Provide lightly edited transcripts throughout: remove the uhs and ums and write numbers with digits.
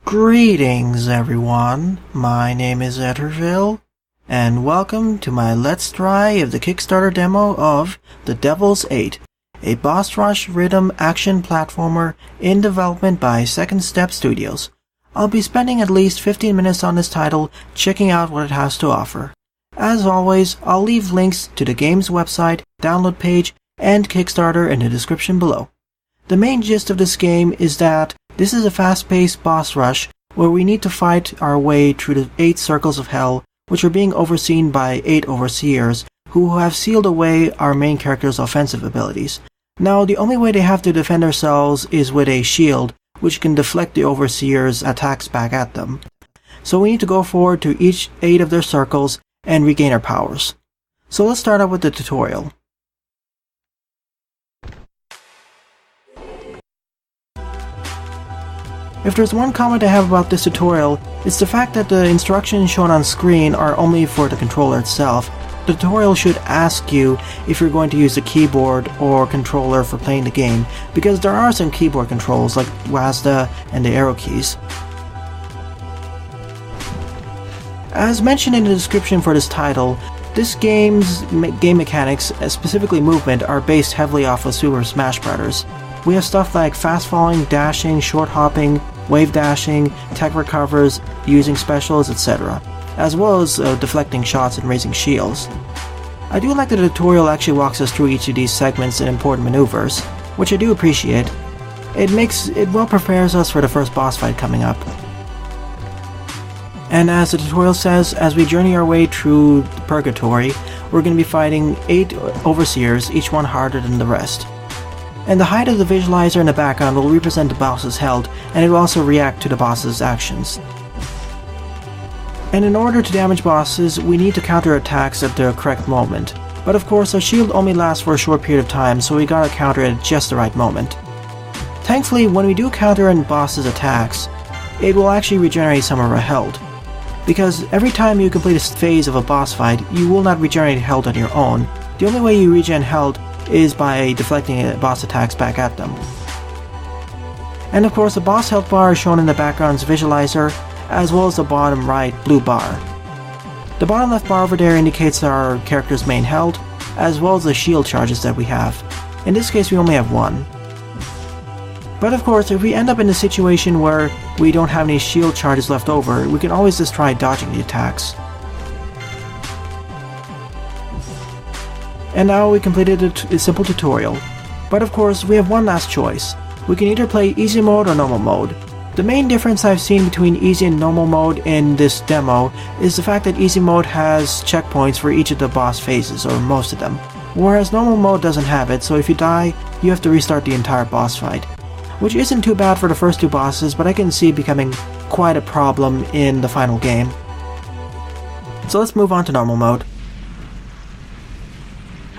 Greetings everyone, my name is Etterville, and welcome to my Let's Try of the Kickstarter demo of The Devil's 8, a boss rush rhythm action platformer in development by Second Step Studios. I'll be spending at least 15 minutes on this title, checking out what it has to offer. As always, I'll leave links to the game's website, download page, and Kickstarter in the description below. The main gist of this game is that this is a fast-paced boss rush where we need to fight our way through the 8 circles of hell, which are being overseen by 8 overseers who have sealed away our main character's offensive abilities. Now, the only way they have to defend themselves is with a shield, which can deflect the overseers' attacks back at them. So we need to go forward to each 8 of their circles and regain our powers. So let's start out with the tutorial. If there's one comment I have about this tutorial, it's the fact that the instructions shown on screen are only for the controller itself. The tutorial should ask you if you're going to use a keyboard or controller for playing the game, because there are some keyboard controls like WASD and the arrow keys. As mentioned in the description for this title, this game's game mechanics, specifically movement, are based heavily off of Super Smash Bros. We have stuff like fast falling, dashing, short hopping, wave dashing, tech recovers, using specials, etc., as well as deflecting shots and raising shields. I do like that the tutorial actually walks us through each of these segments and important maneuvers, which I do appreciate. It well prepares us for the first boss fight coming up. And as the tutorial says, as we journey our way through Purgatory, we're going to be fighting 8 overseers, each one harder than the rest. And the height of the visualizer in the background will represent the boss's health, and it will also react to the boss's actions. And in order to damage bosses, we need to counter attacks at the correct moment. But of course, our shield only lasts for a short period of time, so we gotta counter it at just the right moment. Thankfully, when we do counter a boss's attacks, it will actually regenerate some of our health. Because every time you complete a phase of a boss fight, you will not regenerate health on your own. The only way you regen health is by deflecting boss attacks back at them. And of course, the boss health bar is shown in the background's visualizer, as well as the bottom right blue bar. The bottom left bar over there indicates our character's main health, as well as the shield charges that we have. In this case, we only have 1. But of course, if we end up in a situation where we don't have any shield charges left over, we can always just try dodging the attacks. And now we completed a simple tutorial. But of course, we have one last choice. We can either play easy mode or normal mode. The main difference I've seen between easy and normal mode in this demo is the fact that easy mode has checkpoints for each of the boss phases, or most of them, whereas normal mode doesn't have it, so if you die, you have to restart the entire boss fight. Which isn't too bad for the first 2 bosses, but I can see it becoming quite a problem in the final game. So let's move on to normal mode.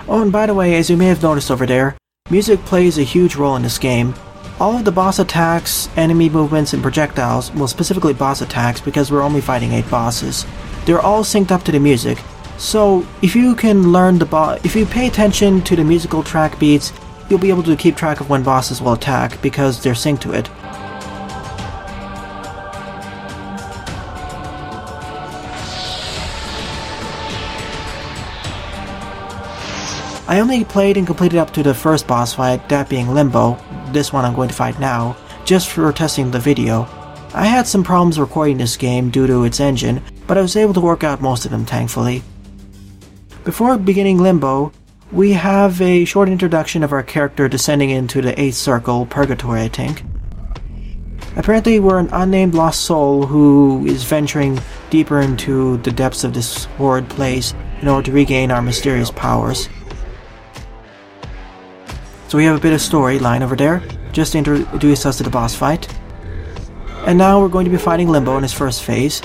Oh, and by the way, as you may have noticed over there, music plays a huge role in this game. All of the boss attacks, enemy movements, and projectiles, well specifically boss attacks because we're only fighting 8 bosses, they're all synced up to the music. So if you can learn if you pay attention to the musical track beats, you'll be able to keep track of when bosses will attack because they're synced to it. I only played and completed up to the first boss fight, that being Limbo, this one I'm going to fight now, just for testing the video. I had some problems recording this game due to its engine, but I was able to work out most of them thankfully. Before beginning Limbo, we have a short introduction of our character descending into the 8th circle, Purgatory I think. Apparently we're an unnamed lost soul who is venturing deeper into the depths of this horrid place in order to regain our mysterious powers. So we have a bit of storyline over there, just to introduce us to the boss fight. And now we're going to be fighting Limbo in his first phase.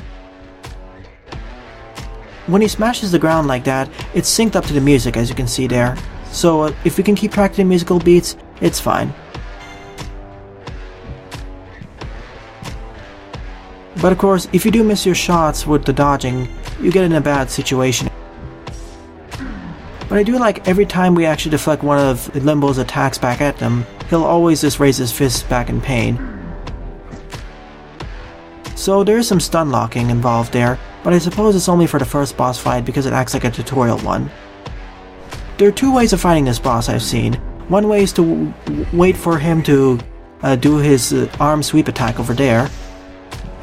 When he smashes the ground like that, it's synced up to the music as you can see there. So if we can keep track of the musical beats, it's fine. But of course, if you do miss your shots with the dodging, you get in a bad situation. But I do like every time we actually deflect one of Limbo's attacks back at them, he'll always just raise his fist back in pain. So there is some stun locking involved there, but I suppose it's only for the first boss fight because it acts like a tutorial one. There are two ways of fighting this boss I've seen. One way is to wait for him to do his arm sweep attack over there,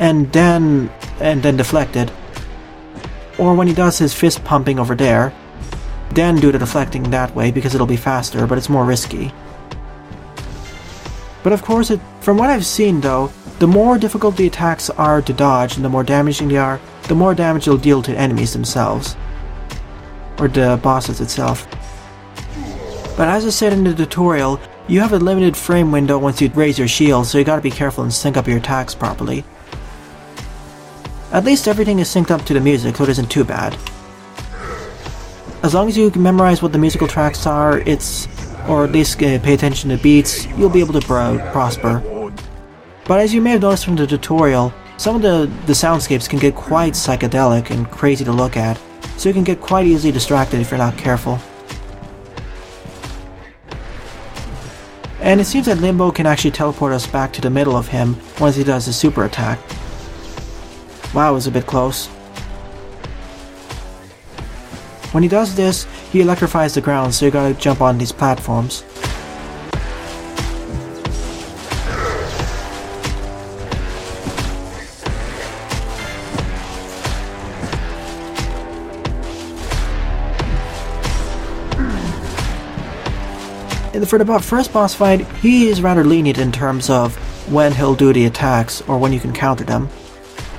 and then deflect it. Or when he does his fist pumping over there, then do the deflecting that way because it'll be faster, but it's more risky. But of course, from what I've seen though, the more difficult the attacks are to dodge and the more damaging they are, the more damage they'll deal to enemies themselves. Or the bosses itself. But as I said in the tutorial, you have a limited frame window once you raise your shield, so you gotta be careful and sync up your attacks properly. At least everything is synced up to the music, so it isn't too bad. As long as you can memorize what the musical tracks are, or at least pay attention to beats, you'll be able to prosper. But as you may have noticed from the tutorial, some of the soundscapes can get quite psychedelic and crazy to look at, so you can get quite easily distracted if you're not careful. And it seems that Limbo can actually teleport us back to the middle of him once he does his super attack. Wow, it was a bit close. When he does this, he electrifies the ground, so you gotta jump on these platforms. For the first boss fight, he is rather lenient in terms of when he'll do the attacks or when you can counter them.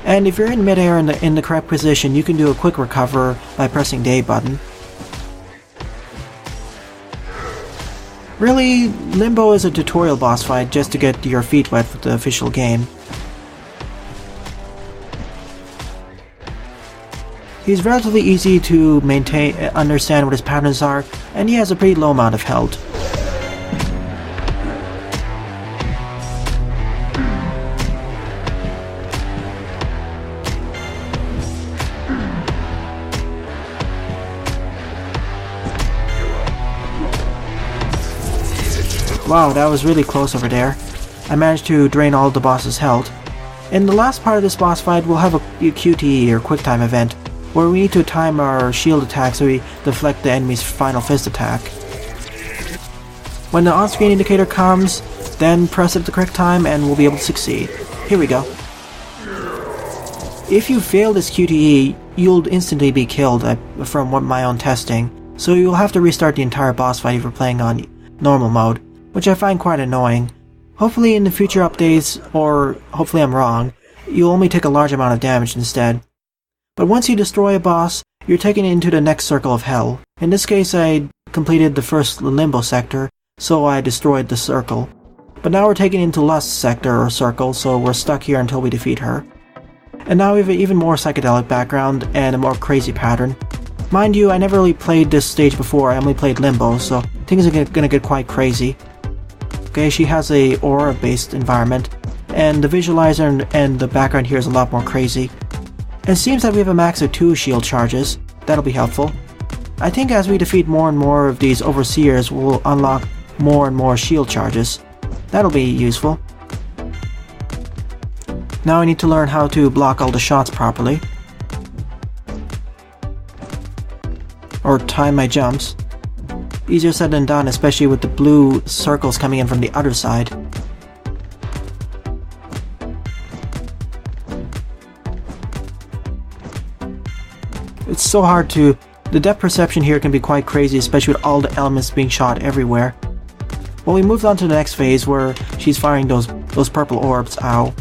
And if you're in midair in the correct position, you can do a quick recover by pressing the A button. Really, Limbo is a tutorial boss fight just to get your feet wet for the official game. He's relatively easy to understand what his patterns are, and he has a pretty low amount of health. Wow, that was really close over there. I managed to drain all of the boss's health. In the last part of this boss fight, we'll have a QTE or quick time event, where we need to time our shield attack so we deflect the enemy's final fist attack. When the on-screen indicator comes, then press it at the correct time and we'll be able to succeed. Here we go. If you fail this QTE, you'll instantly be killed from my own testing, so you'll have to restart the entire boss fight if you're playing on normal mode, which I find quite annoying. Hopefully in the future updates, or hopefully I'm wrong, you'll only take a large amount of damage instead. But once you destroy a boss, you're taken into the next circle of hell. In this case I completed the first Limbo sector, so I destroyed the circle. But now we're taken into Lust sector or circle, so we're stuck here until we defeat her. And now we have an even more psychedelic background and a more crazy pattern. Mind you, I never really played this stage before, I only played Limbo, so things are gonna get quite crazy. Okay, she has a aura-based environment, and the visualizer and the background here is a lot more crazy. And it seems that we have a max of 2 shield charges. That'll be helpful. I think as we defeat more and more of these overseers, we'll unlock more and more shield charges. That'll be useful. Now I need to learn how to block all the shots properly. Or time my jumps. Easier said than done, especially with the blue circles coming in from the other side. It's so hard to... The depth perception here can be quite crazy, especially with all the elements being shot everywhere. Well, we moved on to the next phase where she's firing those purple orbs. Ow.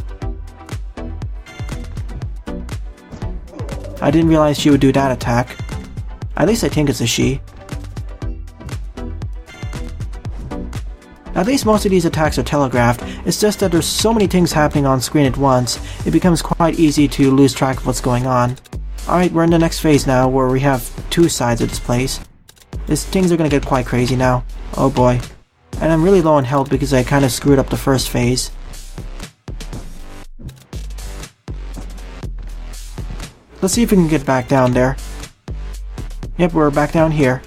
I didn't realize she would do that attack. At least I think it's a she. At least most of these attacks are telegraphed, it's just that there's so many things happening on screen at once, it becomes quite easy to lose track of what's going on. Alright, we're in the next phase now, where we have 2 sides of this place. Things are gonna get quite crazy now. Oh boy. And I'm really low on health because I kinda screwed up the first phase. Let's see if we can get back down there. Yep, we're back down here.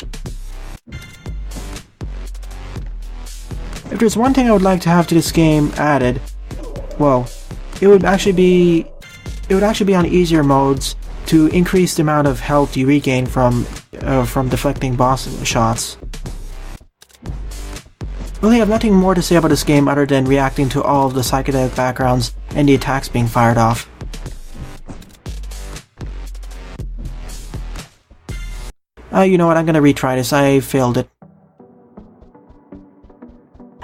If there's one thing I would like to have to this game added, well, it would actually be it would actually be on easier modes to increase the amount of health you regain from deflecting boss shots. Really, I have nothing more to say about this game other than reacting to all of the psychedelic backgrounds and the attacks being fired off. You know what, I'm gonna retry this, I failed it.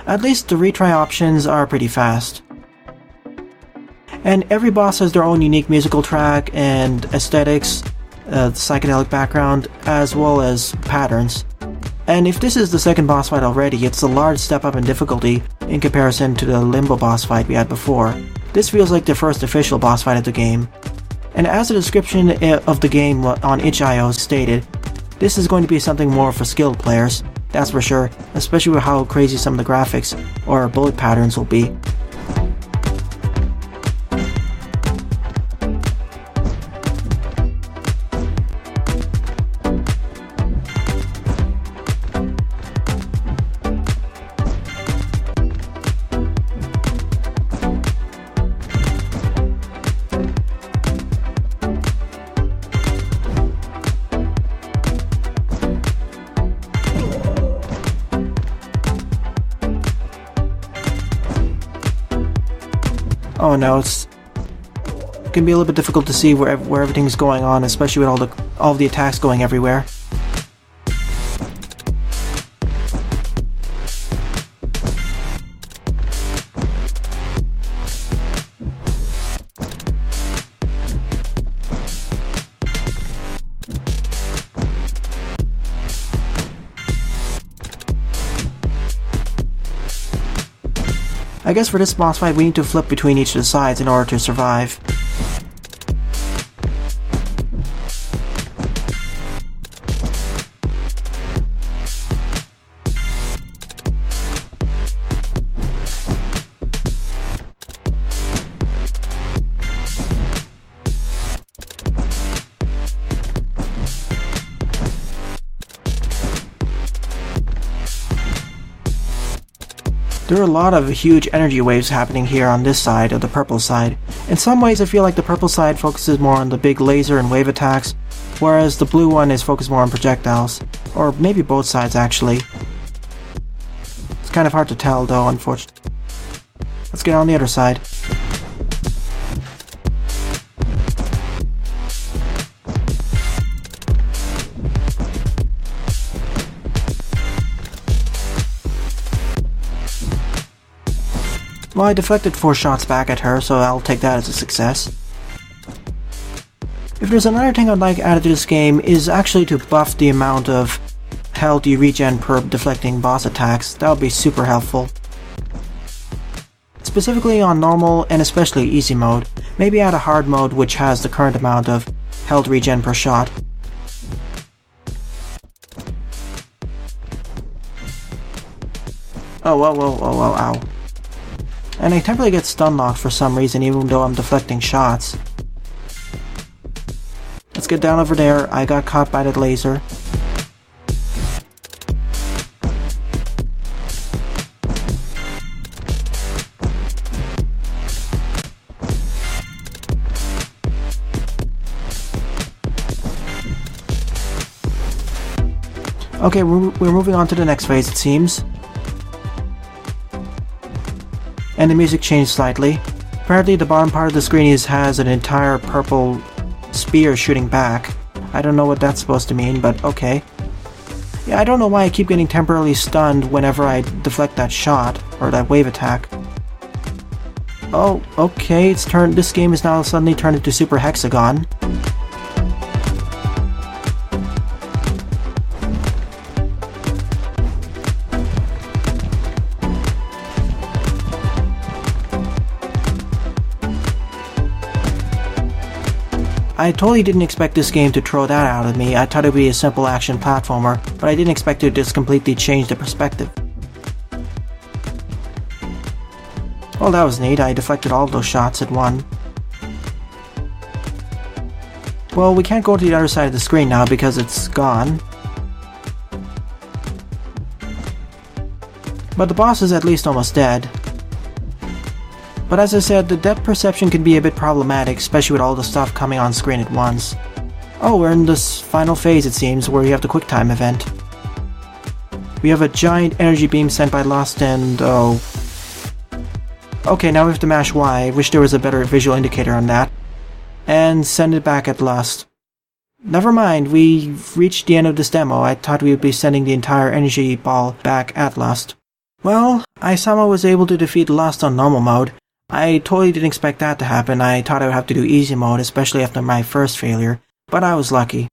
At least the retry options are pretty fast. And every boss has their own unique musical track and aesthetics, psychedelic background, as well as patterns. And if this is the second boss fight already, it's a large step up in difficulty in comparison to the Limbo boss fight we had before. This feels like the first official boss fight of the game. And as the description of the game on itch.io stated, this is going to be something more for skilled players, that's for sure, especially with how crazy some of the graphics or bullet patterns will be. Oh no, it can be a little bit difficult to see where everything's going on, especially with all the attacks going everywhere. I guess for this boss fight we need to flip between each of the sides in order to survive. There are a lot of huge energy waves happening here on this side of the purple side. In some ways I feel like the purple side focuses more on the big laser and wave attacks, whereas the blue one is focused more on projectiles. Or maybe both sides actually. It's kind of hard to tell though, unfortunately. Let's get on the other side. Well, I deflected 4 shots back at her, so I'll take that as a success. If there's another thing I'd like added to this game is actually to buff the amount of health you regen per deflecting boss attacks. That would be super helpful. Specifically on normal and especially easy mode. Maybe add a hard mode which has the current amount of health regen per shot. Oh, whoa, ow. And I temporarily get stun locked for some reason even though I'm deflecting shots. Let's get down over there. I got caught by that laser. Okay, we're moving on to the next phase, it seems. And the music changed slightly. Apparently the bottom part of the screen has an entire purple spear shooting back. I don't know what that's supposed to mean, but okay. Yeah, I don't know why I keep getting temporarily stunned whenever I deflect that shot, or that wave attack. Oh, okay, this game is now suddenly turned into Super Hexagon. I totally didn't expect this game to throw that out at me. I thought it would be a simple action platformer, but I didn't expect it to just completely change the perspective. Well, that was neat. I deflected all of those shots at one. Well, we can't go to the other side of the screen now because it's gone. But the boss is at least almost dead. But as I said, the depth perception can be a bit problematic, especially with all the stuff coming on screen at once. Oh, we're in this final phase, it seems, where you have the QuickTime event. We have a giant energy beam sent by Lust and... oh... Okay, now we have to mash Y. I wish there was a better visual indicator on that. And send it back at Lust. Never mind, we've reached the end of this demo. I thought we would be sending the entire energy ball back at Lust. Well, I somehow was able to defeat Lust on normal mode. I totally didn't expect that to happen. I thought I would have to do easy mode, especially after my first failure, but I was lucky.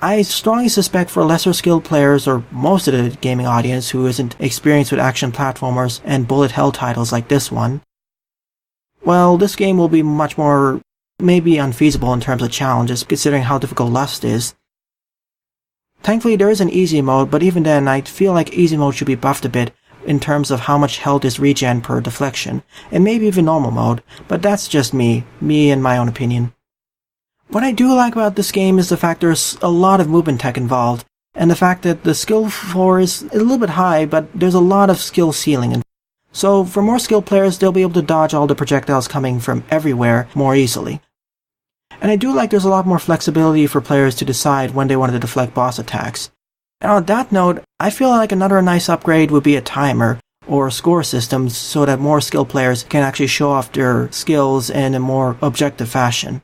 I strongly suspect for lesser skilled players, or most of the gaming audience who isn't experienced with action platformers and bullet hell titles like this one, well, this game will be much more, maybe unfeasible in terms of challenges, considering how difficult Lust is. Thankfully there is an easy mode, but even then I feel like easy mode should be buffed a bit in terms of how much health is regen per deflection, and maybe even normal mode, but that's just me and my own opinion. What I do like about this game is the fact there's a lot of movement tech involved, and the fact that the skill floor is a little bit high, but there's a lot of skill ceiling. So for more skilled players, they'll be able to dodge all the projectiles coming from everywhere more easily. And I do like there's a lot more flexibility for players to decide when they want to deflect boss attacks. And on that note, I feel like another nice upgrade would be a timer or score system so that more skilled players can actually show off their skills in a more objective fashion.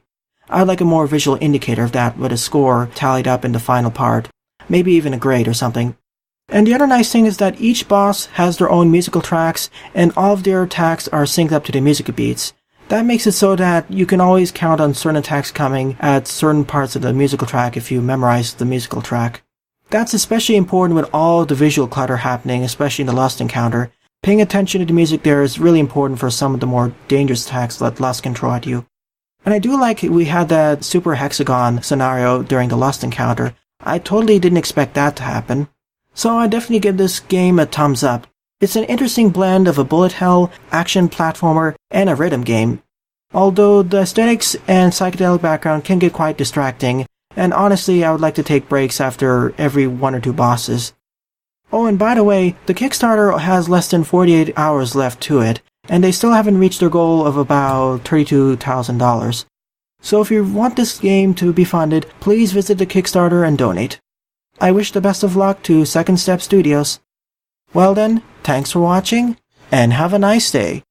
I'd like a more visual indicator of that with a score tallied up in the final part, maybe even a grade or something. And the other nice thing is that each boss has their own musical tracks and all of their attacks are synced up to the music beats. That makes it so that you can always count on certain attacks coming at certain parts of the musical track if you memorize the musical track. That's especially important with all the visual clutter happening, especially in the Lust encounter. Paying attention to the music there is really important for some of the more dangerous attacks that Lust can throw at you. And I do like we had that super hexagon scenario during the Lust encounter. I totally didn't expect that to happen. So I definitely give this game a thumbs up. It's an interesting blend of a bullet hell, action platformer, and a rhythm game. Although the aesthetics and psychedelic background can get quite distracting, and honestly I would like to take breaks after every 1 or 2 bosses. Oh, and by the way, the Kickstarter has less than 48 hours left to it, and they still haven't reached their goal of about $32,000. So if you want this game to be funded, please visit the Kickstarter and donate. I wish the best of luck to Second Step Studios. Well then, thanks for watching, and have a nice day.